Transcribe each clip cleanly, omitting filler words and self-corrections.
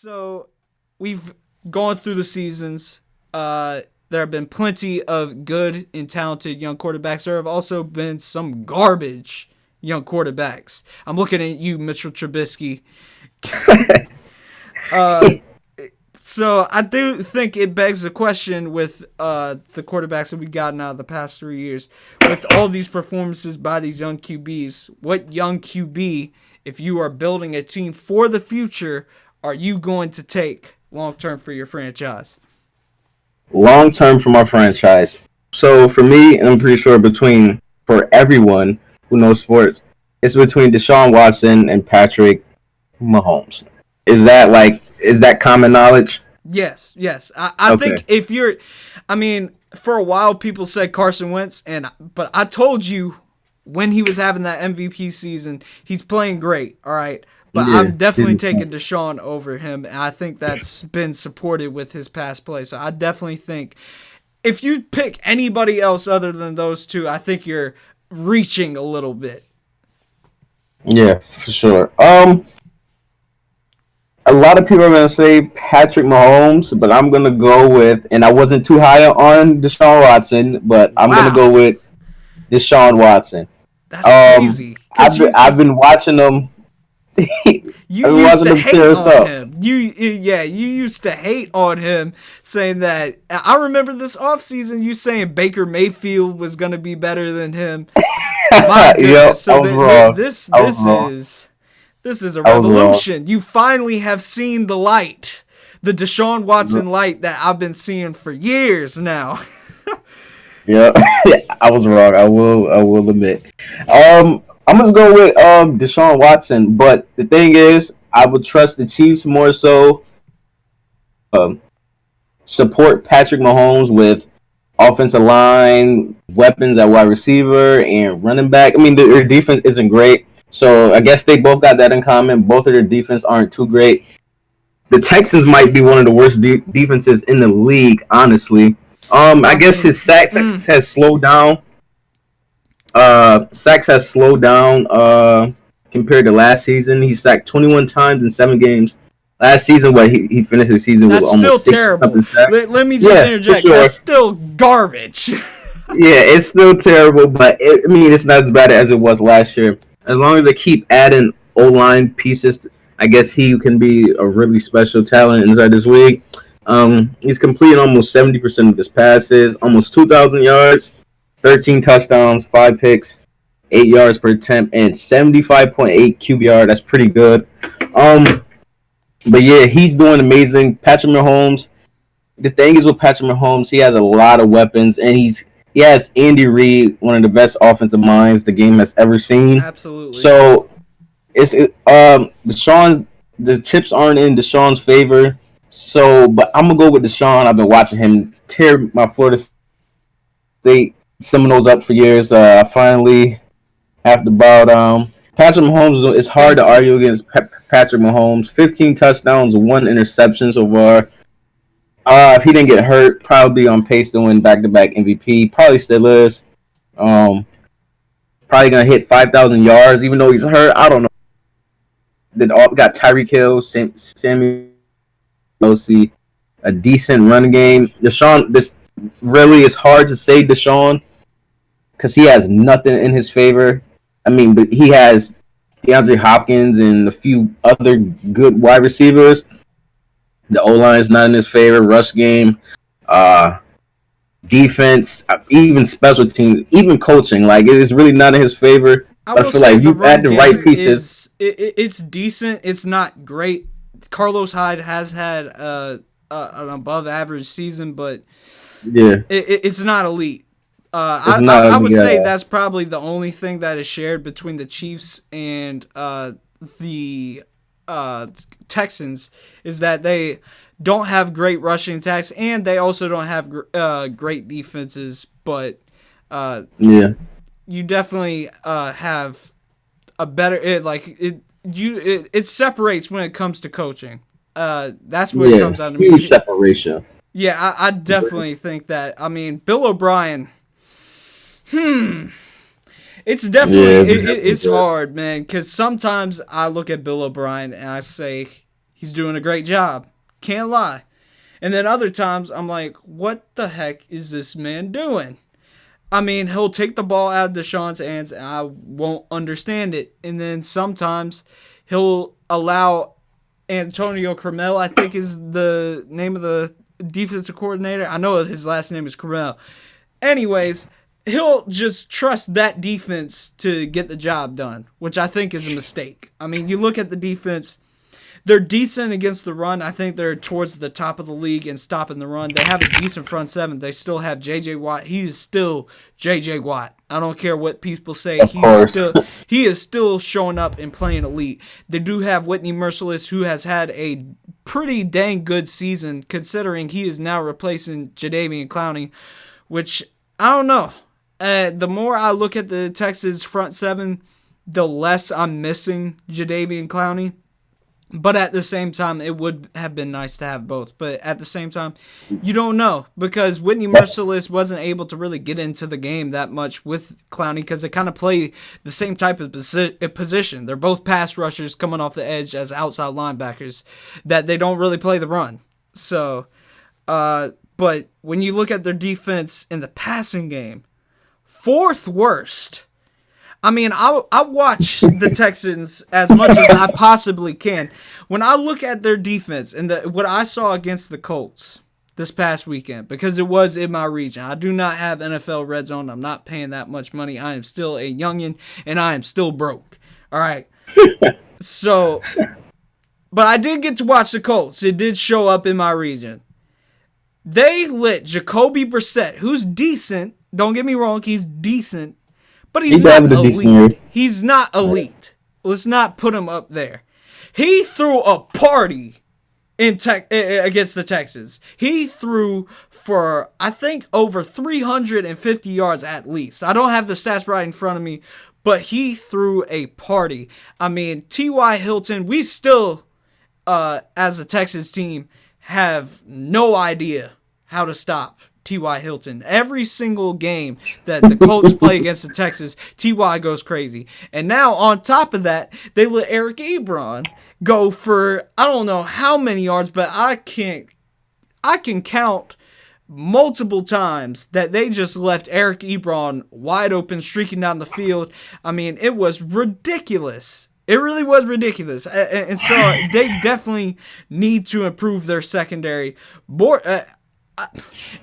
So we've gone through the seasons. There have been plenty of good and talented young quarterbacks. There have also been some garbage young quarterbacks. I'm looking at you, Mitchell Trubisky. Uh, so I do think it begs the question with the quarterbacks that we've gotten out of the past 3 years, with all these performances by these young QBs. What young QB, if you are building a team for the future, are you going to take long term for your franchise? Long term for my franchise. So for me, I'm pretty sure for everyone who knows sports, it's between Deshaun Watson and Patrick Mahomes. Is that common knowledge? Yes, yes. I think Okay. if you're, I mean, for a while people said Carson Wentz, but I told you when he was having that MVP season, he's playing great. All right, but Yeah. I'm definitely taking Deshaun over him, and I think that's been supported with his past play. So I definitely think if you pick anybody else other than those two, I think you're reaching a little bit. Yeah, for sure. A lot of people are gonna say Patrick Mahomes, but I'm gonna go with, and I wasn't too high on Deshaun Watson, but I'm gonna Wow, go with Deshaun Watson. that's crazy. Cause I've been watching them. you I've been used watching to them tear hate us on up. him. You used to hate on him, saying that. I remember this offseason you saying Baker Mayfield was gonna be better than him. My Yep, goodness. I So was wrong. this I was this wrong. is this is a I was wrong. revolution. You finally have seen the light, the Deshaun Watson light that I've been seeing for years now. Yeah, I was wrong. I will admit. I'm gonna go with Deshaun Watson, but the thing is, I would trust the Chiefs more so. Um, Support Patrick Mahomes with offensive line, weapons at wide receiver, and running back. I mean, their defense isn't great, so I guess they both got that in common. Both of their defense aren't too great. The Texans might be one of the worst defenses in the league, honestly. I I guess think his sacks has slowed down. Sacks has slowed down compared to last season. He sacked 21 times in 7 games. Last season, he finished the season with that's still almost 60 terrible. something sacks. Let me just Yeah, for interject. sure. That's still garbage. Yeah, it's still terrible, but I mean, it's not as bad as it was last year. As long as they keep adding O line pieces, I guess he can be a really special talent inside this league. He's completing almost 70% of his passes, almost 2,000 yards, 13 touchdowns, 5 picks, 8 yards per attempt, and 75.8 QBR. That's pretty good. Um, but yeah, he's doing amazing. Patrick Mahomes. The thing is with Patrick Mahomes, he has a lot of weapons, and he has Andy Reid, one of the best offensive minds the game has ever seen. Absolutely. So Deshaun, the chips aren't in Deshaun's favor. So, but I'm gonna go with Deshaun. I've been watching him tear my Florida State Seminoles up for years. I finally have to bow down. Patrick Mahomes. It's hard to Thank you. argue against Patrick Mahomes. 15 touchdowns, 1 interception so far. If he didn't get hurt, probably on pace to win back-to-back MVP. Probably still is. Um, Probably gonna hit 5,000 yards, even though he's hurt. I don't know. Then all got Tyreek Hill, Samuel Kelsey, a decent run game. Deshaun, this really is hard to say Deshaun because he has nothing in his favor. I mean, but he has DeAndre Hopkins and a few other good wide receivers. The O line is not in his favor. Rush game, uh, defense, even special teams, even coaching. Like it is really not in his favor. I But I will feel say like if the you run add the right game pieces, it's decent. It's not great. Carlos Hyde has had an above average season, but yeah, it's not elite. it's not I a would good. say that's probably the only thing that is shared between the Chiefs and the uh, Texans is that they don't have great rushing attacks and they also don't have great defenses. But uh, Yeah, you definitely have a better it separates when it comes to coaching. That's what it yeah, comes down to huge me. separation. Yeah, I definitely think that. I mean, Bill O'Brien. It's definitely Yeah, it's definitely it's good. hard, man. Because sometimes I look at Bill O'Brien and I say He's doing a great job. Can't lie. And then other times, I'm like, what the heck is this man doing? I mean, he'll take the ball out of Deshaun's hands, and I won't understand it. And then sometimes he'll allow Antonio Cremel, I think is the name of the defensive coordinator. I know his last name is Cremel. Anyways, he'll just trust that defense to get the job done, which I think is a mistake. I mean, you look at the defense. They're decent against the run. I think they're towards the top of the league in stopping the run. They have a decent front seven. They still have J.J. Watt. He is still J.J. Watt. I don't care what people say. He is still showing up and playing elite. They do have Whitney Merciless, who has had a pretty dang good season, considering he is now replacing Jadeveon Clowney, which I don't know. The more I look at the Texans front seven, the less I'm missing Jadeveon Clowney. But at the same time, it would have been nice to have both. But at the same time, you don't know, because Whitney Merciless wasn't able to really get into the game that much with Clowney because they kind of play the same type of position. They're both pass rushers coming off the edge as outside linebackers that they don't really play the run. So, but when you look at their defense in the passing game, fourth worst. I mean, I watch the Texans as much as I possibly can. When I look at their defense and what I saw against the Colts this past weekend, because it was in my region. I do not have NFL Red Zone. I'm not paying that much money. I am still a youngin', and I am still broke. All right. So, but I did get to watch the Colts. It did show up in my region. They lit Jacoby Brissett, who's decent. Don't get me wrong. He's decent. But he's not elite. He's not elite. Let's not put him up there. He threw a party against the Texans. He threw for, I think, over 350 yards at least. I don't have the stats right in front of me, but he threw a party. I mean, T.Y. Hilton, we still, as a Texas team, have no idea how to stop T.Y. Hilton. Every single game that the Colts play against the Texans, T.Y. goes crazy. And now, on top of that, they let Eric Ebron go for, I don't know how many yards, but I can count multiple times that they just left Eric Ebron wide open, streaking down the field. I mean, it was ridiculous. It really was ridiculous. And so they definitely need to improve their secondary.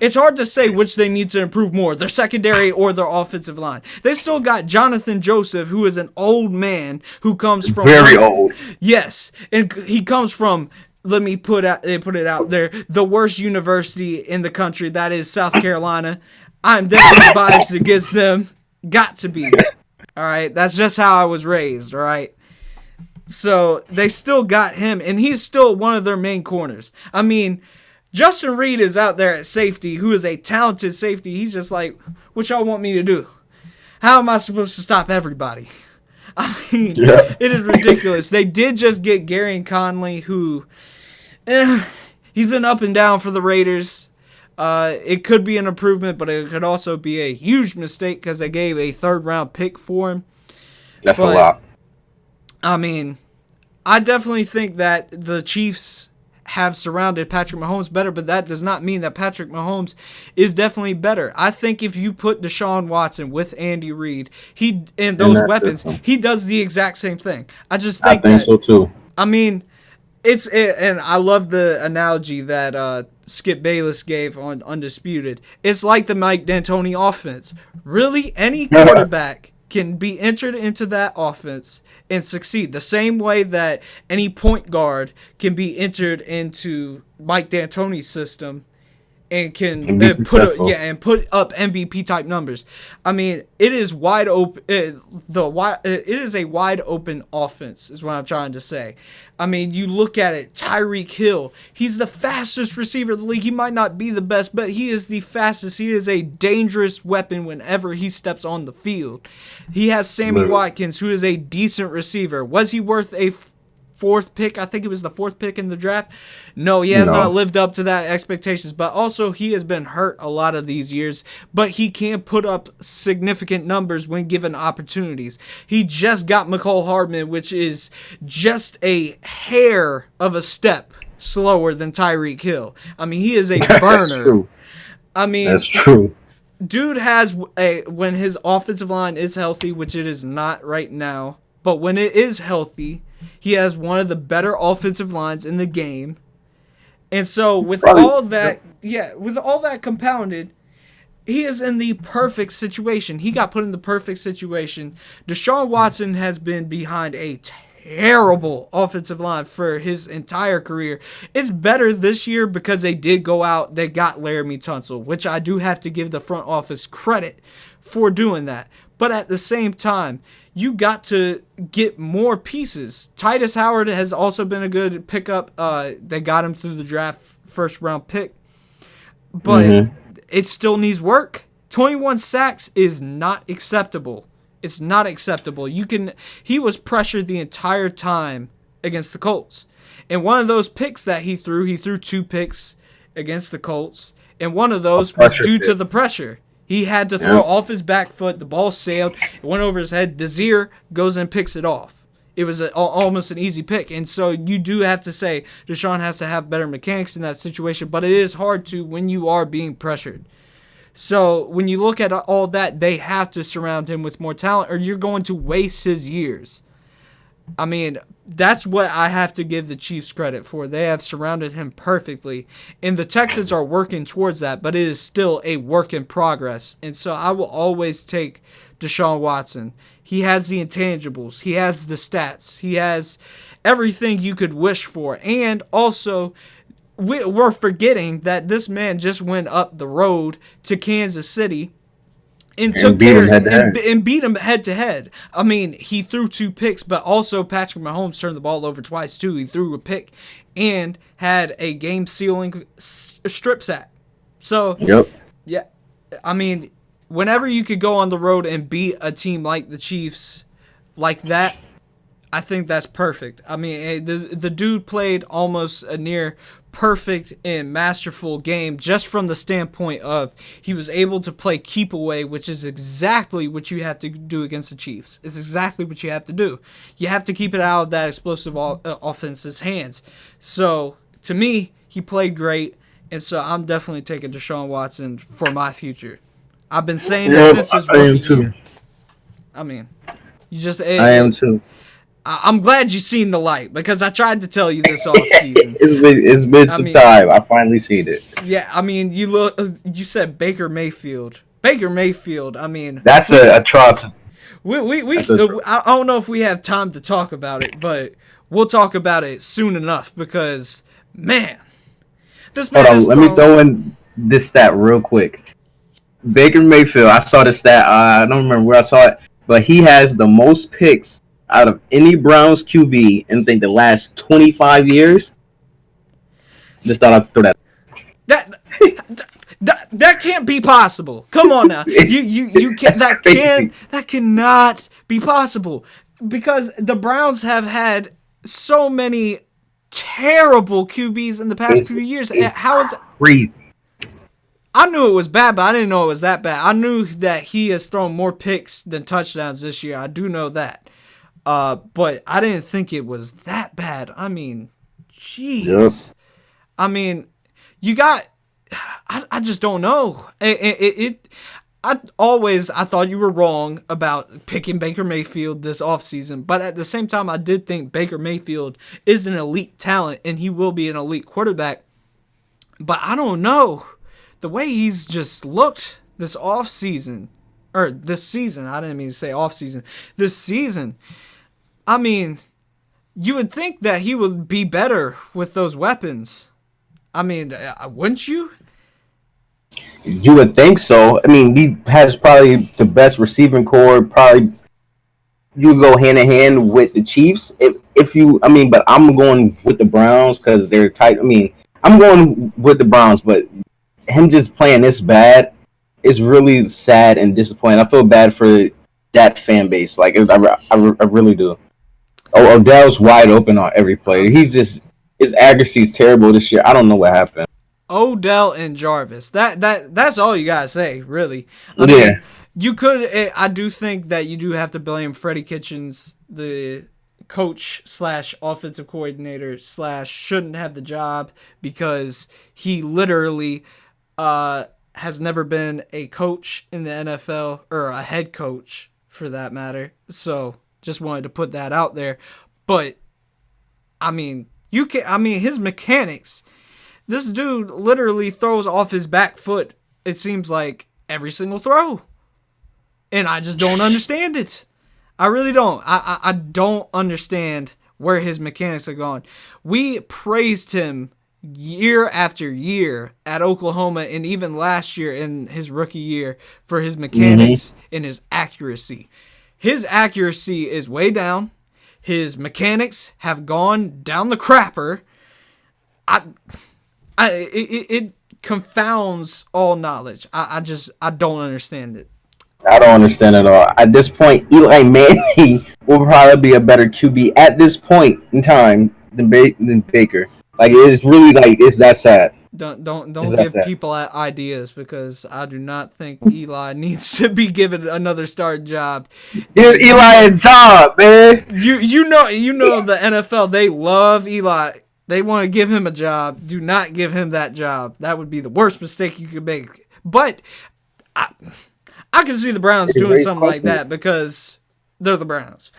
It's hard to say which they need to improve more, their secondary or their offensive line. They still got Jonathan Joseph, who is an old man who comes from very old. Yes, and he comes from, let me put it out there, the worst university in the country, that is South Carolina. I'm definitely biased against them. Got to be. All right, that's just how I was raised. All right. So they still got him, and he's still one of their main corners. I mean, Justin Reed is out there at safety, who is a talented safety. He's just like, what y'all want me to do? How am I supposed to stop everybody? I mean, It is ridiculous. They did just get Gary Conley, who, he's been up and down for the Raiders. It could be an improvement, but it could also be a huge mistake because they gave a third-round pick for him. That's a lot. I mean, I definitely think that the Chiefs have surrounded Patrick Mahomes better, but that does not mean that Patrick Mahomes is definitely better. I think if you put Deshaun Watson with Andy Reid, and those weapons, he does the exact same thing. I think so too. I mean, and I love the analogy that Skip Bayless gave on Undisputed. It's like the Mike D'Antoni offense. Really, any quarterback can be entered into that offense and succeed the same way that any point guard can be entered into Mike D'Antoni's system and can put up MVP type numbers. I mean, it is wide open. It is a wide open offense, is what I'm trying to say. I mean, you look at it. Tyreek Hill, he's the fastest receiver in the league. He might not be the best, but he is the fastest. He is a dangerous weapon whenever he steps on the field. He has Sammy Watkins, who is a decent receiver. Was he worth a fourth pick. I think it was the fourth pick in the draft. No, he has not lived up to that expectations. But also, he has been hurt a lot of these years. But he can put up significant numbers when given opportunities. He just got McCall Hardman, which is just a hair of a step slower than Tyreek Hill. I mean, he is a burner. That's true. I mean, that's true. Dude has when his offensive line is healthy, which it is not right now, but when it is healthy, he has one of the better offensive lines in the game. And so with all that compounded, he is in the perfect situation. He got put in the perfect situation. Deshaun Watson has been behind a terrible offensive line for his entire career. It's better this year because they did go out. They got Laramie Tunsil, which I do have to give the front office credit for doing that. But at the same time, you got to get more pieces. Titus Howard has also been a good pickup. They got him through the draft, first round pick. But it still needs work. 21 sacks is not acceptable. It's not acceptable. He was pressured the entire time against the Colts. And one of those picks that he threw 2 picks against the Colts. And one of those was due to the pressure. He had to throw off his back foot. The ball sailed. It went over his head. Desir goes and picks it off. It was almost an easy pick. And so you do have to say Deshaun has to have better mechanics in that situation. But it is hard to when you are being pressured. So when you look at all that, they have to surround him with more talent or you're going to waste his years. I mean, that's what I have to give the Chiefs credit for. They have surrounded him perfectly. And the Texans are working towards that, but it is still a work in progress. And so I will always take Deshaun Watson. He has the intangibles. He has the stats. He has everything you could wish for. And also, we're forgetting that this man just went up the road to Kansas City and beat him head to head. I mean, he threw 2 picks, but also Patrick Mahomes turned the ball over twice too. He threw a pick and had a game-sealing strip sack. So, yeah, I mean, whenever you could go on the road and beat a team like the Chiefs like that, I think that's perfect. I mean, the dude played almost a near perfect and masterful game just from the standpoint of he was able to play keep away, which is exactly what you have to do against the Chiefs. It's exactly what you have to do. You have to keep it out of that explosive offense's hands. So, to me, he played great, and so I'm definitely taking Deshaun Watson for my future. I've been saying this since his rookie year. I mean, I am too. I'm glad you seen the light because I tried to tell you this off season. it's been some time. I finally seen it. Yeah, I mean, you said Baker Mayfield. Baker Mayfield. I mean, that's an atrocity. I don't know if we have time to talk about it, but we'll talk about it soon enough because man, this man. Hold on, let me throw in this stat real quick. Baker Mayfield. I saw the stat. I don't remember where I saw it, but he has the most picks out of any Browns QB in, I think, the last 25 years. Just thought I'd throw that. That can't be possible. Come on now. You can't, that cannot be possible because the Browns have had so many terrible QBs in the past few years. How is crazy? I knew it was bad, but I didn't know it was that bad. I knew that he has thrown more picks than touchdowns this year. I do know that. But I didn't think it was that bad. I mean, jeez. Yep. I mean, you got. I just don't know. I thought you were wrong about picking Baker Mayfield this offseason, but at the same time, I did think Baker Mayfield is an elite talent and he will be an elite quarterback. But I don't know. The way he's just looked this offseason, or this season, I didn't mean to say offseason, this season. I mean, you would think that he would be better with those weapons. I mean, wouldn't you? You would think so. I mean, he has probably the best receiving core. Probably you go hand in hand with the Chiefs. But I'm going with the Browns because they're tight. I mean, I'm going with the Browns, but him just playing this bad is really sad and disappointing. I feel bad for that fan base. Like, I really do. Oh, Odell's wide open on every play. His accuracy is terrible this year. I don't know what happened. Odell and Jarvis. That's all you gotta say, really. I Yeah. mean, you could. I do think that you do have to blame Freddie Kitchens, the coach slash offensive coordinator slash shouldn't have the job because he literally has never been a coach in the NFL or a head coach for that matter. So just wanted to put that out there. But I mean, you can. I mean, his mechanics. This dude literally throws off his back foot, it seems like, every single throw. And I just don't understand it. I really don't. I don't understand where his mechanics are going. We praised him year after year at Oklahoma and even last year in his rookie year for his mechanics and his accuracy. His accuracy is way down. His mechanics have gone down the crapper. It confounds all knowledge. I don't understand it. I don't understand at all. At this point, Eli Manning will probably be a better QB at this point in time than Baker. Like it's really like it's that sad. Don't It's that give sad. people ideas because I do not think Eli needs to be given another start job. Give Eli a job, man. You know the NFL, they love Eli. They want to give him a job. Do not give him that job. That would be the worst mistake you could make. But I can see the Browns doing something like that because they're the Browns.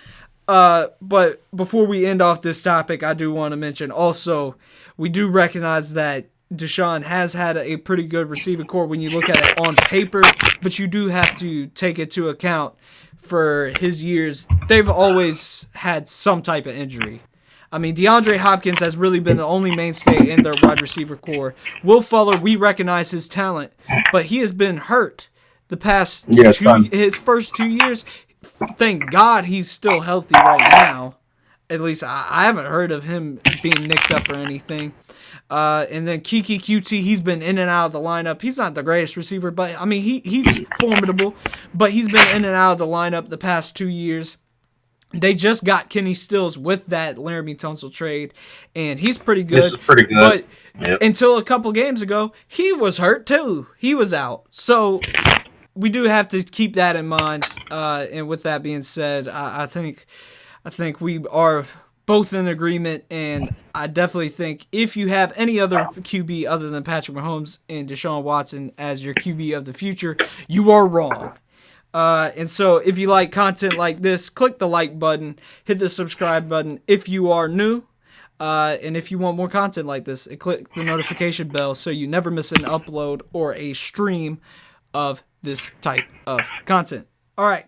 But before we end off this topic, I do want to mention also we do recognize that Deshaun has had a pretty good receiving core when you look at it on paper, but you do have to take into account for his years, they've always had some type of injury. I mean, DeAndre Hopkins has really been the only mainstay in their wide receiver core. Will Fuller, we recognize his talent, but he has been hurt the past his first 2 years. Thank God he's still healthy right now. At least I haven't heard of him being nicked up or anything. And then Kiki QT, he's been in and out of the lineup. He's not the greatest receiver, but I mean he's formidable. But he's been in and out of the lineup the past 2 years. They just got Kenny Stills with that Laramie Tunsil trade, and he's pretty good. This is pretty good. But until a couple games ago, he was hurt too. He was out. So we do have to keep that in mind. And with that being said, I think we are both in agreement, and I definitely think if you have any other QB other than Patrick Mahomes and Deshaun Watson as your QB of the future, you are wrong. And so if you like content like this, click the like button, hit the subscribe button if you are new. And if you want more content like this, click the notification bell so you never miss an upload or a stream of this type of content. All right.